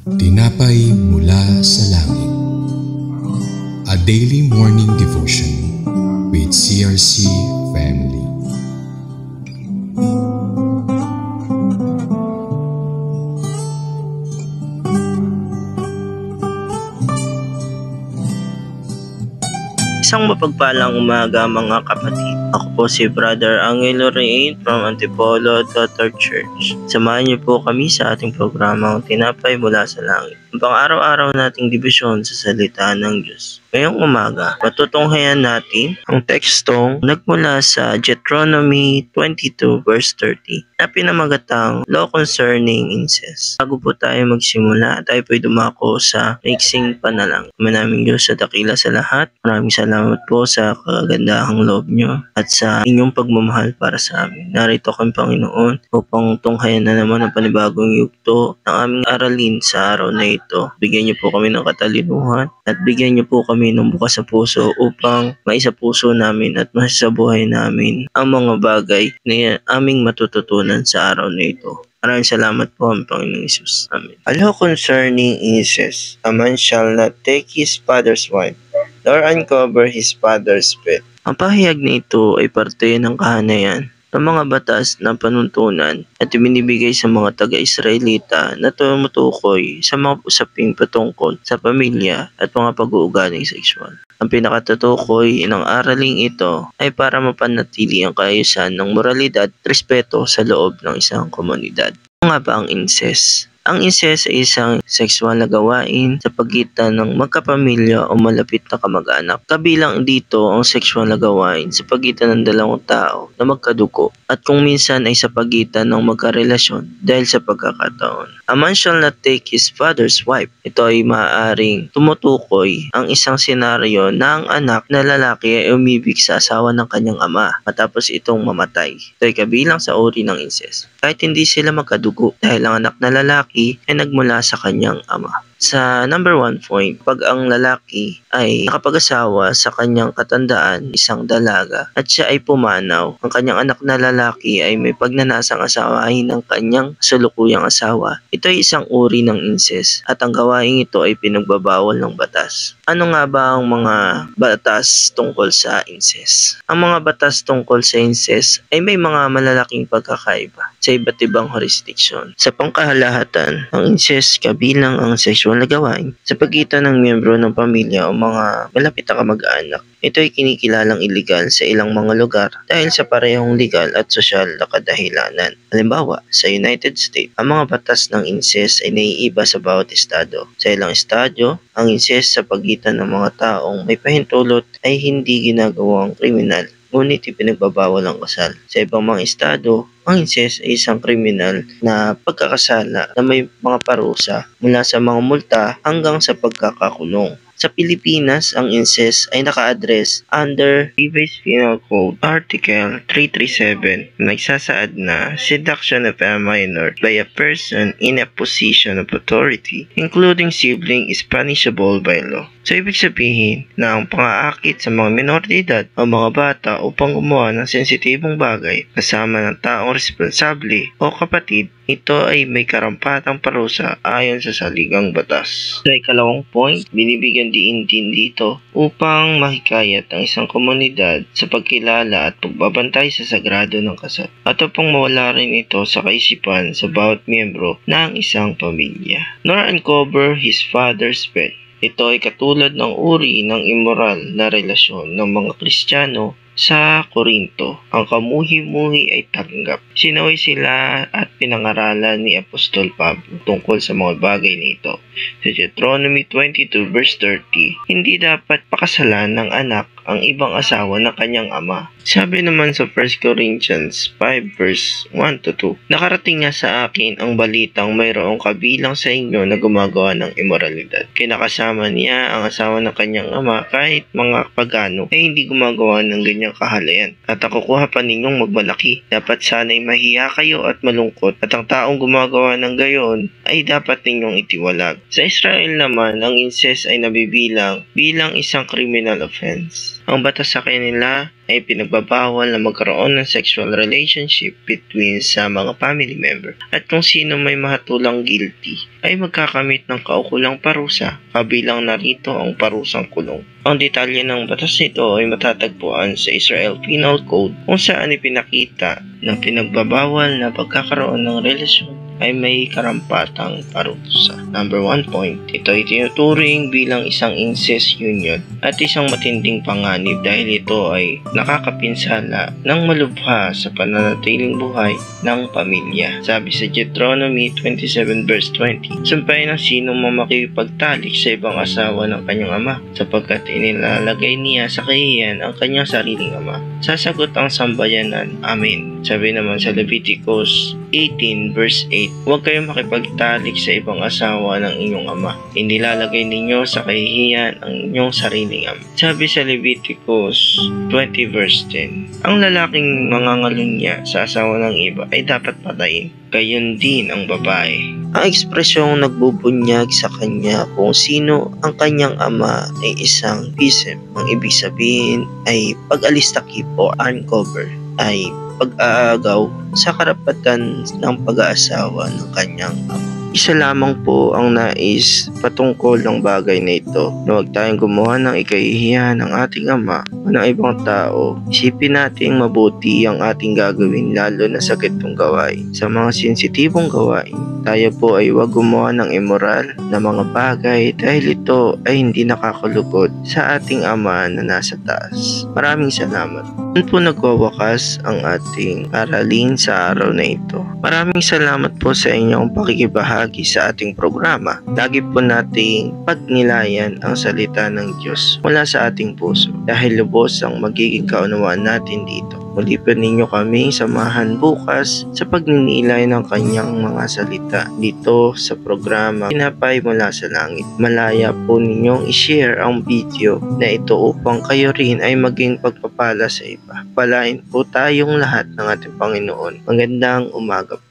Tinapay mula sa langit. A daily morning devotion with CRC family. Isang mapagpalang umaga mga kapatid. Ako po si Brother Angelo Rain from Antipolo Daughter Church. Samahan niyo po kami sa ating programang Tinapay mula sa Langit. Ang pang-araw-araw nating dibisyon sa salita ng Diyos. Ngayong umaga, matutunghayan natin ang tekstong nagmula sa Deuteronomy 22 verse 30 na pinamagatang Law Concerning Incest. Bago po tayo magsimula, tayo po'y dumako sa maiksing panalangin. Manaming Diyos sa dakila sa lahat. Maraming salamat po sa kagandahang loob nyo at sa inyong pagmamahal para sa amin. Narito kami Panginoon upang tunghayan na naman ang panibagong yugto ng aming aralin sa araw na ito. Bigyan niyo po kami ng katalinuhan at bigyan niyo po kami ng bukas sa puso upang maisa puso namin at masasabuhay namin ang mga bagay na aming matututunan sa araw na ito. Maraming salamat po ang Panginoong Isus. Amen. A law concerning incest. A man shall not take his father's wife, nor uncover his father's bed. Ang pahayag na ito ay parte ng kahanayan ng mga batas ng panuntunan at ibinibigay sa mga taga-Israelita na tumutukoy sa mga usaping patungkol sa pamilya at mga pag-uugaling sexual. Ang pinakatutukoy ng araling ito ay para mapanatili ang kaayusan ng moralidad at respeto sa loob ng isang komunidad. Ano nga ba ang incest? Ang incest ay isang sexual na gawain sa pagitan ng magkapamilya o malapit na kamag-anak. Kabilang dito ang sexual na gawain sa pagitan ng dalawang tao na magkadugo at kung minsan ay sa pagitan ng magkarelasyon dahil sa pagkakataon. A man shall not take his father's wife. Ito ay maaaring tumutukoy ang isang senaryo na ang anak na lalaki ay umibig sa asawa ng kanyang ama matapos itong mamatay. Ito ay kabilang sa uri ng incest. Kahit hindi sila magkadugo dahil ang anak na lalaki ay nagmula sa kanyang ama. Sa number 1 point, pag ang lalaki ay nakapag-asawa sa kanyang katandaan, isang dalaga, at siya ay pumanaw, ang kanyang anak na lalaki ay may pagnanasang asawahin ng kanyang salukuyang asawa. Ito ay isang uri ng incest at ang gawaing ito ay pinagbabawal ng batas. Ano nga ba ang mga batas tungkol sa incest? Ang mga batas tungkol sa incest ay may mga malalaking pagkakaiba sa iba't ibang jurisdiction. Sa pangkahalahatan, ang incest kabilang ang sexual na gawain sa pagitan ng miyembro ng pamilya o mga malapit na kamag-anak. Ito ay kinikilalang iligal sa ilang mga lugar dahil sa parehong legal at sosyal na kadahilanan. Halimbawa, sa United States, ang mga batas ng incest ay naiiba sa bawat estado. Sa ilang estado, ang incest sa pagitan ng mga taong may pahintulot ay hindi ginagawang kriminal, ngunit ipinagbabawal ang kasal. Sa ibang mga estado, ang incest ay isang kriminal na pagkakasala na may mga parusa mula sa mga multa hanggang sa pagkakakulong. Sa Pilipinas, ang incest ay naka-address under Revised Penal Code Article 337 na nagsasaad na seduction of a minor by a person in a position of authority, including sibling, is punishable by law. So, ibig sabihin na ang pang-aakit sa mga minor de edad o mga bata upang gumawa ng sensitibong bagay kasama ng taong responsable o kapatid, ito ay may karampatang parusa ayon sa saligang batas. Sa ikalawang point, binibigyan din dito upang mahikayat ang isang komunidad sa pagkilala at pagbabantay sa sagrado ng kasal at upang mawala rin ito sa kaisipan sa bawat miyembro ng isang pamilya. Nor uncover his father's bed. Ito ay katulad ng uri ng immoral na relasyon ng mga Kristiyano sa Korinto. Ang kamuhi-muhi ay tanggap. Sinaway sila at pinangaralan ni Apostol Pablo tungkol sa mga bagay nito. Sa Deuteronomy 22 verse 30, hindi dapat pakasalan ng anak ang ibang asawa ng kanyang ama. Sabi naman sa 1 Corinthians 5 verse 1-2, nakarating nga sa akin ang balitang mayroong kabilang sa inyo na gumagawa ng immoralidad. Kinakasama niya ang asawa ng kanyang ama kahit mga pagano ay hindi gumagawa ng ganyang kahalayan. At nakukuha pa ninyong magmalaki. Dapat sana'y mahiya kayo at malungkot at ang taong gumagawa ng gayon ay dapat ninyong itiwalag. Sa Israel naman, ang incest ay nabibilang bilang isang criminal offense. Ang batas sa kanila ay pinagbabawal na magkaroon ng sexual relationship between sa mga family member. At kung sino may mahatulang guilty ay magkakamit ng kaukulang parusa, kabilang narito ang parusang kulong. Ang detalye ng batas nito ay matatagpuan sa Israel Penal Code kung saan ipinakita ng pinagbabawal na pagkakaroon ng relasyon ay may karampatang parusa. Number 1 point, ito ay tinuturing bilang isang incest union at isang matinding panganib dahil ito ay nakakapinsala ng malubha sa pananatiling buhay ng pamilya. Sabi sa Deuteronomy 27 verse 20, sumpain ng sinong makipagtalik sa ibang asawa ng kanyang ama sapagkat inilalagay niya sa kahihiyan ang kanyang sariling ama. Sasagot ang sambayanan, Amen. Sabi naman sa Leviticus 18 verse 8, huwag kayong makipagtalik sa ibang asawa ng inyong ama. Inilalagay ninyo sa kahihiyan ang inyong sariling ama. Sabi sa Leviticus 20 verse 10, ang lalaking mangangalunya sa asawa ng iba ay dapat patayin. Gayon din ang babae. Ang ekspresyong nagbubunyag sa kanya kung sino ang kanyang ama ay isang pism. Ang ibig sabihin ay pag-alis takip o uncover ay pag-aagaw sa karapatan ng pag-aasawa ng kanyang ama. Isa lamang po ang nais patungkol ng bagay na ito na huwag tayong gumawa ng ikahihiyan ng ating ama o ng ibang tao. Isipin natin mabuti ang ating gagawin lalo na sa ganitong gawain. Sa mga sensitibong gawain, tayo po ay huwag gumawa ng immoral na mga bagay dahil ito ay hindi nakakalugod sa ating ama na nasa taas. Maraming salamat. Doon po nagwawakas ang ating aralin sa araw na ito. Maraming salamat po sa inyong pakikibahagi sa ating programa. Lagi po nating pagnilayan ang salita ng Diyos mula sa ating puso dahil lubos ang magiging kaunawaan natin dito. Muli pa ninyo kami samahan bukas sa pagninilay ng kanyang mga salita dito sa programa Tinapay Mula sa Langit. Malaya po ninyong i-share ang video na ito upang kayo rin ay maging pagpapala sa iba. Palain po tayong lahat ng ating Panginoon. Magandang umaga po.